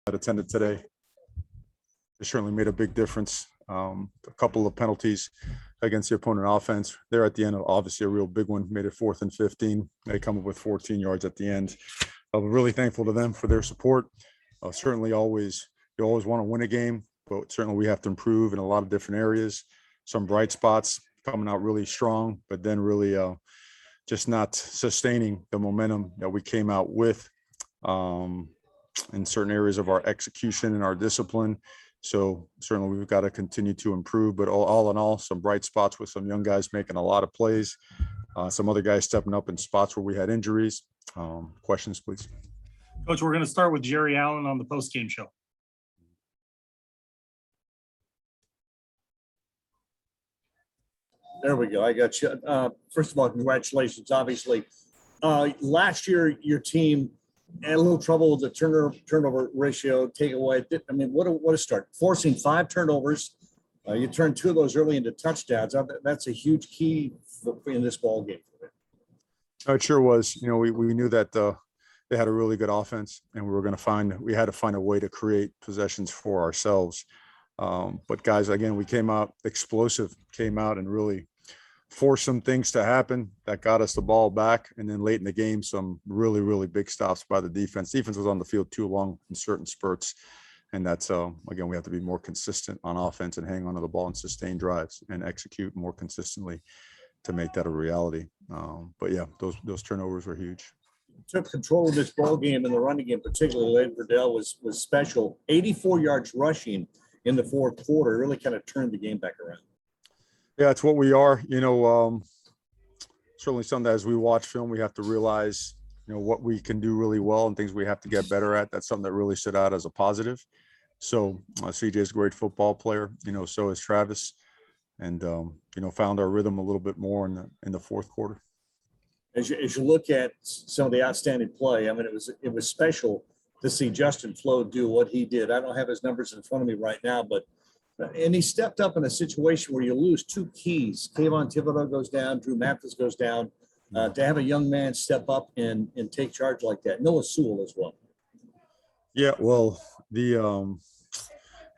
that attended today. It certainly made a big difference. A couple of penalties against the opponent offense there at the end, obviously a real big one, made it 4th and 15. They come up with 14 yards at the end. I'm really thankful to them for their support. Certainly you always want to win a game, but certainly we have to improve in a lot of different areas. Some bright spots coming out really strong, but then really just not sustaining the momentum that we came out with in certain areas of our execution and our discipline. So certainly we've got to continue to improve, but all in all, some bright spots with some young guys making a lot of plays, some other guys stepping up in spots where we had injuries. Questions, please. Coach, we're going to start with Jerry Allen on the post-game show. There we go. I got you. First of all, congratulations. Obviously, last year your team had a little trouble with the turnover ratio takeaway. I mean, what a start! Forcing 5 turnovers. You turned 2 of those early into touchdowns. That's a huge key in this ball game. It sure was. You know, we knew that they had a really good offense, and we had to find a way to create possessions for ourselves. But guys, again, we came out explosive, and really forced some things to happen that got us the ball back. And then late in the game, some really, really big stops by the defense. Defense was on the field too long in certain spurts. And that's, again, we have to be more consistent on offense and hang on to the ball and sustain drives and execute more consistently to make that a reality. But yeah, those turnovers were huge. Took control of this ball game, and the running game, particularly Thibodeaux, was special. 84 yards rushing in the 4th quarter, really kind of turned the game back around. Yeah, it's what we are. You know, certainly something as we watch film, we have to realize, you know, what we can do really well and things we have to get better at. That's something that really stood out as a positive. So CJ's a great football player, you know, so is Travis. And, you know, found our rhythm a little bit more in the 4th quarter. As you look at some of the outstanding play, I mean, it was special to see Justin Flo do what he did. I don't have his numbers in front of me right now, and he stepped up in a situation where you lose 2 keys. Kayvon Thibodeaux goes down, Drew Mathis goes down. To have a young man step up and take charge like that. Noah Sewell as well. Yeah, well, the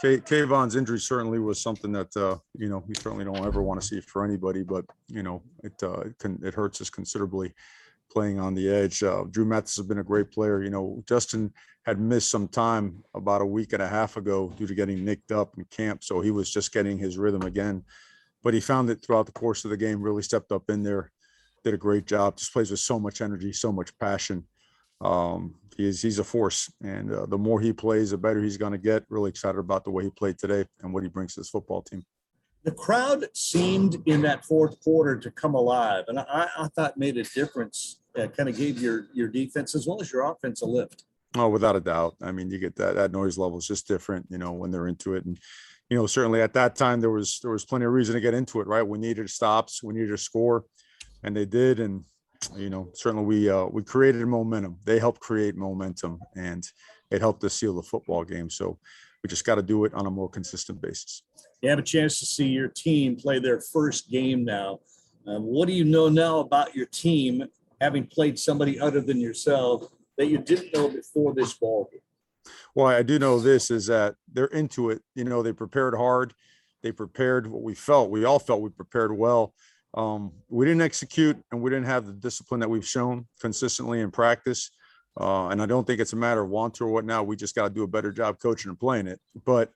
Kayvon's injury certainly was something that you know, we certainly don't ever want to see for anybody, but you know, it hurts us considerably playing on the edge. Drew Mathis has been a great player. You know, Justin had missed some time about a week and a half ago due to getting nicked up in camp, so he was just getting his rhythm again. But he found it throughout the course of the game, really stepped up in there, did a great job. Just plays with so much energy, so much passion. He's a force, and the more he plays, the better he's going to get. Really excited about the way he played today and what he brings to this football team. The crowd seemed in that 4th quarter to come alive, and I thought made a difference. Kind of gave your defense as well as your offense a lift. Oh, without a doubt. I mean, you get that noise level is just different, you know, when they're into it. And, you know, certainly at that time, there was plenty of reason to get into it, right? We needed stops, we needed to score, and they did. And, you know, certainly we created momentum. They helped create momentum, and it helped us seal the football game. So we just got to do it on a more consistent basis. You have a chance to see your team play their first game now. What do you know now about your team, having played somebody other than yourself, that you didn't know before this ball game? Well, I do know this is that they're into it. You know, they prepared hard. They prepared what we felt. We all felt we prepared well. We didn't execute, and we didn't have the discipline that we've shown consistently in practice. And I don't think it's a matter of want to or what now. We just got to do a better job coaching and playing it. But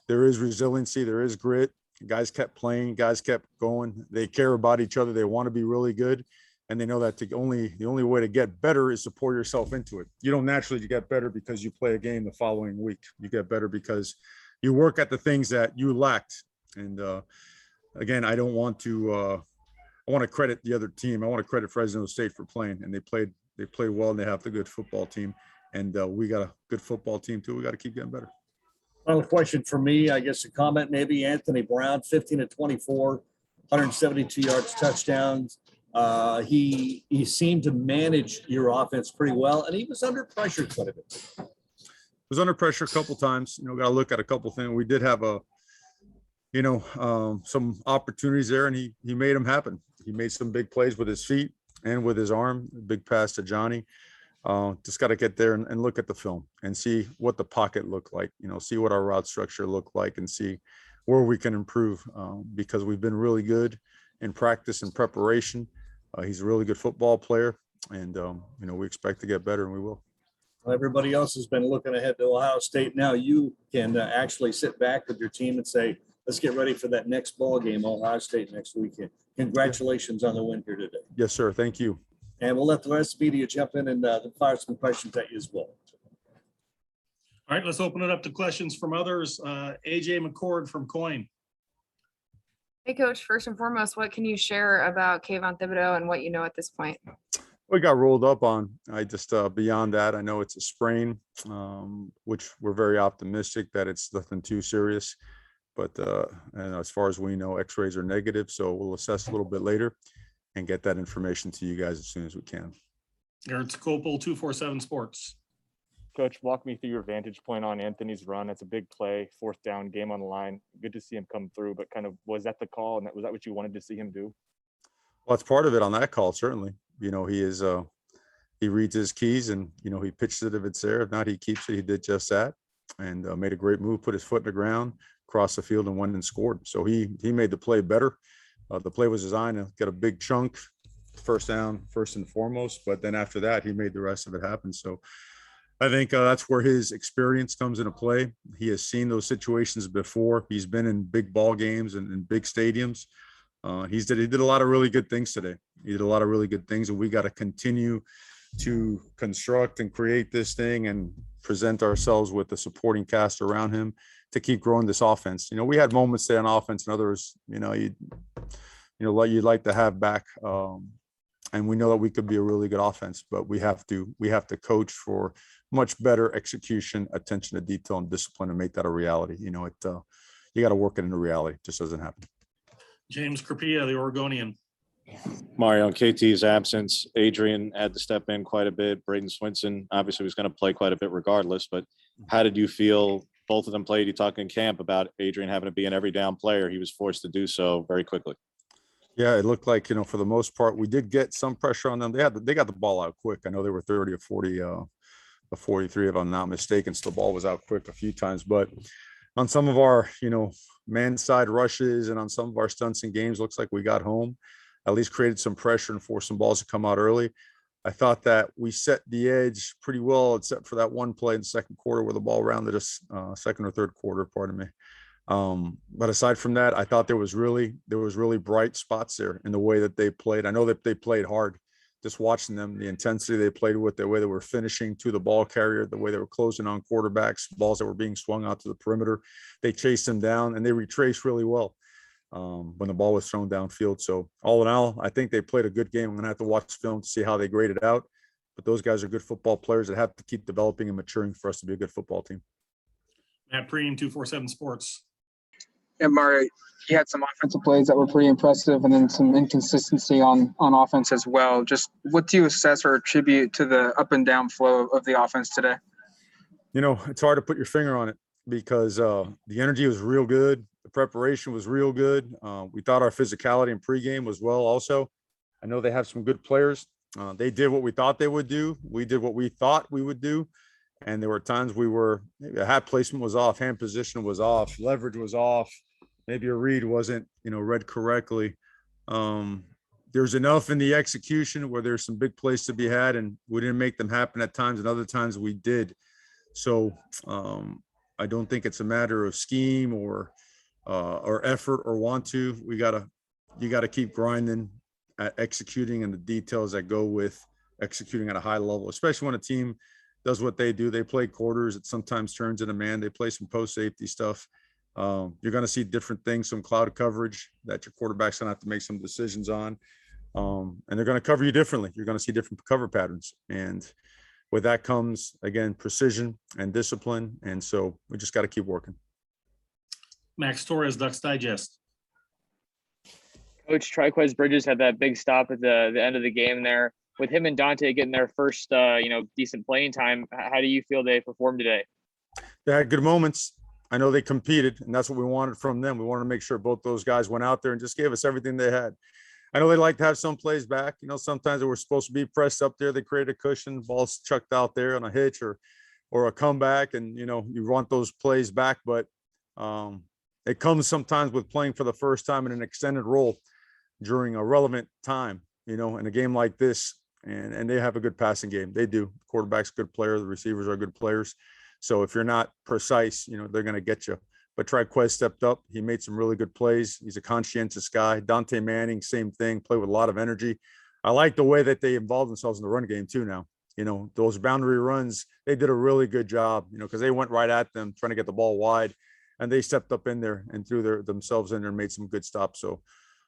there is resiliency. There is grit. Guys kept playing. Guys kept going. They care about each other. They want to be really good. And they know that the only way to get better is to pour yourself into it. You don't naturally get better because you play a game the following week. You get better because you work at the things that you lacked. And again, I don't want to I want to credit the other team. I want to credit Fresno State for playing, and they played well, and they have the good football team. And we got a good football team too. We got to keep getting better. Final question for me, I guess a comment maybe. Anthony Brown, 15 of 24, 172 yards, touchdowns. He seemed to manage your offense pretty well, and he was under pressure quite a bit. Was under pressure a couple times. You know, got to look at a couple things. We did have some opportunities there, and he made them happen. He made some big plays with his feet and with his arm. Big pass to Johnny. Just got to get there and look at the film and see what the pocket looked like, see what our route structure looked like and see where we can improve, because we've been really good in practice and preparation. He's a really good football player, and, we expect to get better, and we will. Everybody else has been looking ahead to Ohio State. Now you can actually sit back with your team and say, let's get ready for that next ball game, Ohio State next weekend. Congratulations on the win here today. Yes, sir. Thank you. And we'll let the rest of the media jump in and fire some questions at you as well. All right, let's open it up to questions from others. AJ McCord from Coin. Hey, Coach, first and foremost, what can you share about Kayvon Thibodeaux and what you know at this point? We got rolled up on. I just, beyond that, I know it's a sprain, which we're very optimistic that it's nothing too serious. But and as far as we know, x-rays are negative. So we'll assess a little bit later and get that information to you guys as soon as we can. Garrett Scopel, 247 Sports. Coach, walk me through your vantage point on Anthony's run. That's a big play, fourth down, game on the line. Good to see him come through, but kind of was that the call, and was that what you wanted to see him do? Well, it's part of it on that call, certainly. He is he reads his keys, and he pitches it if it's there. If not, he keeps it. He did just that, and made a great move, put his foot in the ground, crossed the field, and went and scored. So he made the play better. The play was designed to get a big chunk, first down, first and foremost. But then after that, he made the rest of it happen. So I think that's where his experience comes into play. He has seen those situations before. He's been in big ball games and in big stadiums. He did a lot of really good things today. He did a lot of really good things, and we got to continue to construct and create this thing and present ourselves with the supporting cast around him to keep growing this offense. We had moments there on offense and others, you'd like to have back. And we know that we could be a really good offense, but we have to coach for much better execution, attention to detail, and discipline, and make that a reality. You got to work it into reality. It just doesn't happen. James Crapia, the Oregonian. Mario, in KT's absence, Adrian had to step in quite a bit. Braden Swinson obviously was going to play quite a bit regardless, but how did you feel both of them played? You talked in camp about Adrian having to be an every down player. He was forced to do so very quickly. Yeah, it looked like, for the most part, we did get some pressure on them. They got the ball out quick. I know they were 30 or 40, 43, if I'm not mistaken. So the ball was out quick a few times, but on some of our, man side rushes and on some of our stunts and games, looks like we got home, at least created some pressure and forced some balls to come out early. I thought that we set the edge pretty well, except for that one play in the second quarter where the ball rounded us, second or third quarter, pardon me. But aside from that, I thought there was really bright spots there in the way that they played. I know that they played hard. Just watching them, the intensity they played with, the way they were finishing to the ball carrier, the way they were closing on quarterbacks, balls that were being swung out to the perimeter. They chased them down and they retraced really well when the ball was thrown downfield. So all in all, I think they played a good game. I'm going to have to watch film to see how they graded out. But those guys are good football players that have to keep developing and maturing for us to be a good football team. Matt Preem, 247 Sports. Yeah, Mario, he had some offensive plays that were pretty impressive and then some inconsistency on offense as well. Just what do you assess or attribute to the up and down flow of the offense today? It's hard to put your finger on it because the energy was real good. The preparation was real good. We thought our physicality in pregame was well also. I know they have some good players. They did what we thought they would do. We did what we thought we would do. And there were times maybe a hat placement was off, hand position was off, leverage was off. Maybe a read wasn't, read correctly. There's enough in the execution where there's some big plays to be had, and we didn't make them happen at times, and other times we did. So I don't think it's a matter of scheme or effort or want to. You gotta keep grinding at executing and the details that go with executing at a high level, especially when a team does what they do. They play quarters. It sometimes turns into man. They play some post safety stuff. You're going to see different things, some cloud coverage that your quarterback's going to have to make some decisions on. And they're going to cover you differently. You're going to see different cover patterns. And with that comes, again, precision and discipline. And so we just got to keep working. Max Torres, Ducks Digest. Coach, Triquez Bridges had that big stop at the end of the game there. With him and Dante getting their first, decent playing time, how do you feel they performed today? They had good moments. I know they competed, and that's what we wanted from them. We wanted to make sure both those guys went out there and just gave us everything they had. I know they like to have some plays back. Sometimes they were supposed to be pressed up there. They created a cushion, ball's chucked out there on a hitch or a comeback, and you want those plays back. But it comes sometimes with playing for the first time in an extended role during a relevant time, in a game like this. And they have a good passing game. They do. The quarterback's a good player. The receivers are good players. So if you're not precise, they're going to get you. But Triquez stepped up. He made some really good plays. He's a conscientious guy. Dante Manning, same thing, played with a lot of energy. I like the way that they involved themselves in the run game too now. Those boundary runs, they did a really good job, because they went right at them trying to get the ball wide, and they stepped up in there and threw themselves in there and made some good stops. So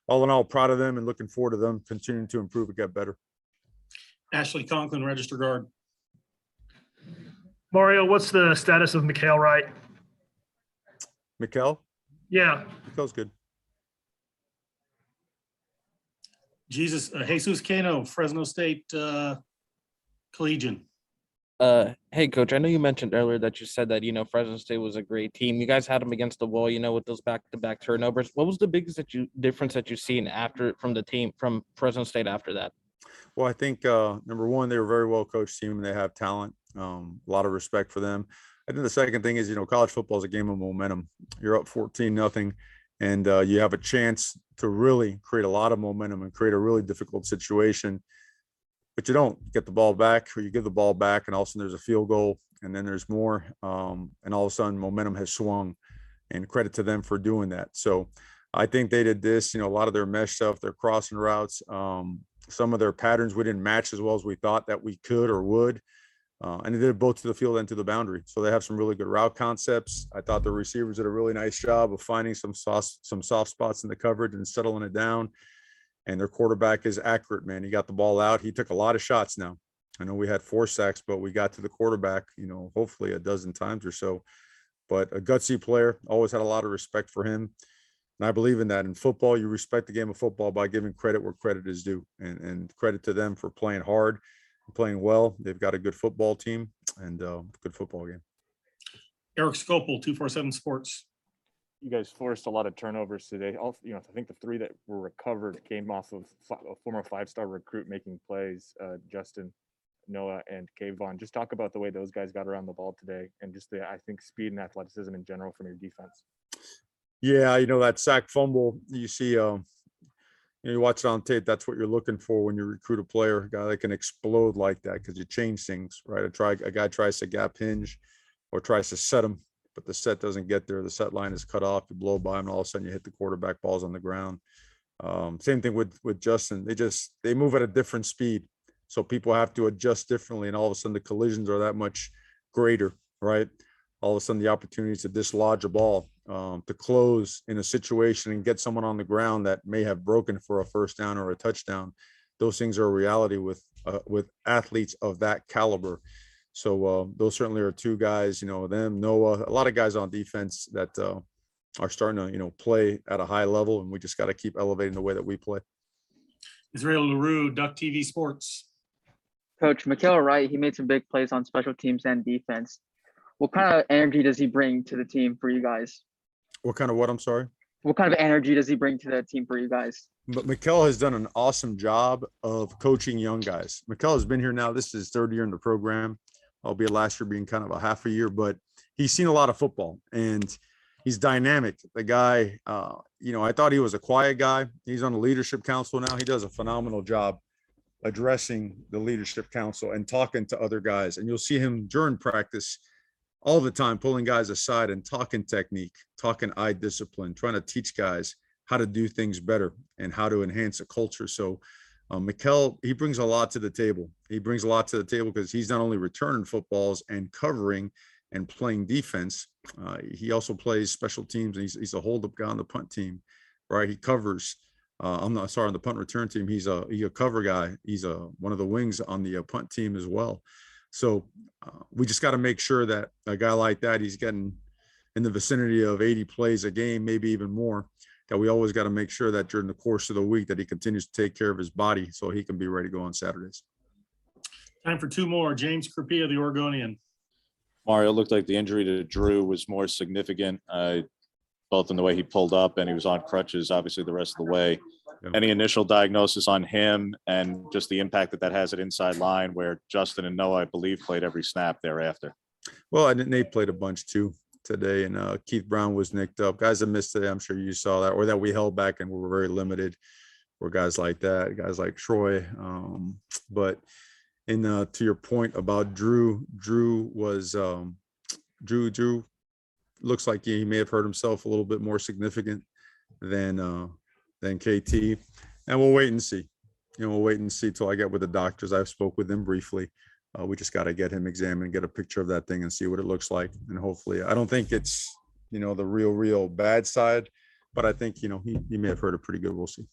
all in all, proud of them and looking forward to them continuing to improve and get better. Ashley Conklin, register guard. Mario, what's the status of Mikhail Wright? Mikkel? Yeah. Mikkel's good. Jesus Cano, Fresno State Collegian. Hey coach, I know you mentioned earlier that you said that Fresno State was a great team. You guys had them against the wall, with those back-to-back turnovers. What was the biggest difference that you've seen from Fresno State after that? Well, I think number one, they were a very well coached team and they have talent. A lot of respect for them. I think the second thing is, college football is a game of momentum. You're up 14-0, and you have a chance to really create a lot of momentum and create a really difficult situation. But you don't get the ball back, or you give the ball back, and all of a sudden there's a field goal, and then there's more, and all of a sudden momentum has swung. And credit to them for doing that. So I think they did this. A lot of their mesh stuff, their crossing routes, some of their patterns we didn't match as well as we thought that we could or would. And they did it both to the field and to the boundary. So they have some really good route concepts. I thought the receivers did a really nice job of finding some soft spots in the coverage and settling it down. And their quarterback is accurate, man. He got the ball out. He took a lot of shots now. I know we had 4 sacks, but we got to the quarterback, hopefully a dozen times or so. But a gutsy player, always had a lot of respect for him. And I believe in that. In football, you respect the game of football by giving credit where credit is due, and credit to them for playing hard and playing well. They've got a good football team and good football game. Eric Scopel, 247 Sports. You guys forced a lot of turnovers today. I think the 3 that were recovered came off of a former 5-star recruit making plays, Justin, Noah, and Kayvon. Just talk about the way those guys got around the ball today, and just I think speed and athleticism in general from your defense. Yeah, that sack fumble, you see, you watch it on tape. That's what you're looking for when you recruit a player, a guy that can explode like that, because you change things, right? A guy tries to gap hinge or tries to set him, but the set doesn't get there. The set line is cut off. You blow by him, and all of a sudden you hit the quarterback, balls on the ground. Same thing with Justin. They move at a different speed, so people have to adjust differently, and all of a sudden the collisions are that much greater, right? All of a sudden the opportunities to dislodge a ball, to close in a situation and get someone on the ground that may have broken for a first down or a touchdown. Those things are a reality with athletes of that caliber. So those certainly are 2 guys, them, Noah, a lot of guys on defense that are starting to, play at a high level, and we just got to keep elevating the way that we play. Israel LaRue, Duck TV Sports. Coach, Mikhail Wright, he made some big plays on special teams and defense. What kind of energy does he bring to the team for you guys? What kind of what? I'm sorry? What kind of energy does he bring to the team for you guys? But Mikkel has done an awesome job of coaching young guys. Mikkel has been here now. This is his 3rd year in the program, albeit last year being kind of a half a year, but he's seen a lot of football and he's dynamic. The guy, I thought he was a quiet guy. He's on the leadership council now. He does a phenomenal job addressing the leadership council and talking to other guys. And you'll see him during practice all the time, pulling guys aside and talking technique, talking eye discipline, trying to teach guys how to do things better and how to enhance a culture. So Mikkel, he brings a lot to the table. He brings a lot to the table because he's not only returning footballs and covering and playing defense, he also plays special teams. And he's a hold-up guy on the punt team, right? He covers. On the punt return team, he's a cover guy. He's one of the wings on the punt team as well. So we just got to make sure that a guy like that, he's getting in the vicinity of 80 plays a game, maybe even more, that we always got to make sure that during the course of the week that he continues to take care of his body so he can be ready to go on Saturdays. Time for 2 more. James Crepea, the Oregonian. Mario, it looked like the injury to Drew was more significant. both in the way he pulled up and he was on crutches, obviously the rest of the way. Yeah. Any initial diagnosis on him and just the impact that that has at inside line where Justin and Noah, I believe, played every snap thereafter? Well, I didn't. Nate played a bunch too today, and Keith Brown was nicked up. Guys that missed today, I'm sure you saw that, or that we held back and we were very limited. Were guys like that, guys like Troy. But in to your point about Drew was Drew looks like he may have hurt himself a little bit more significant than KT, and we'll wait and see. We'll wait and see till I get with the doctors. I've spoke with them briefly. We just got to get him examined, get a picture of that thing and see what it looks like. And hopefully, I don't think it's, the real bad side, but I think, he may have hurt it pretty good. We'll see.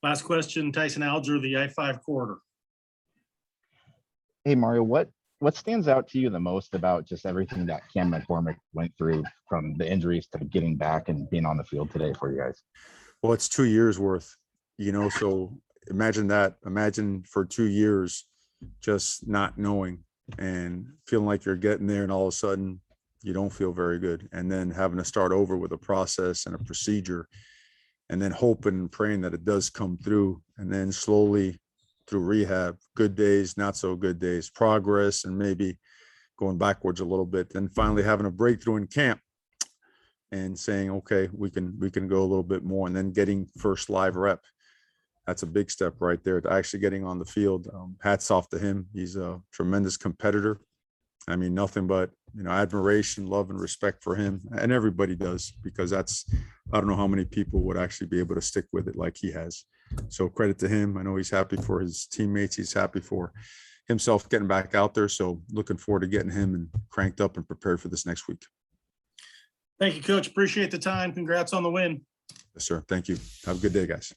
Last question, Tyson Alger, the I-5 corridor. Hey, Mario, what stands out to you the most about just everything that Cam McCormick went through, from the injuries to getting back and being on the field today for you guys? Well, it's 2 years worth, so imagine that. Imagine for 2 years, just not knowing and feeling like you're getting there, and all of a sudden you don't feel very good. And then having to start over with a process and a procedure, and then hoping and praying that it does come through, and then slowly through rehab, good days, not so good days, progress, and maybe going backwards a little bit, then finally having a breakthrough in camp and saying, okay, we can go a little bit more, and then getting first live rep. That's a big step right there to actually getting on the field. Hats off to him. He's a tremendous competitor. I mean, nothing but, admiration, love, and respect for him. And everybody does, because I don't know how many people would actually be able to stick with it like he has. So credit to him. I know he's happy for his teammates. He's happy for himself getting back out there. So looking forward to getting him and cranked up and prepared for this next week. Thank you, Coach. Appreciate the time. Congrats on the win. Yes, sir. Thank you. Have a good day, guys.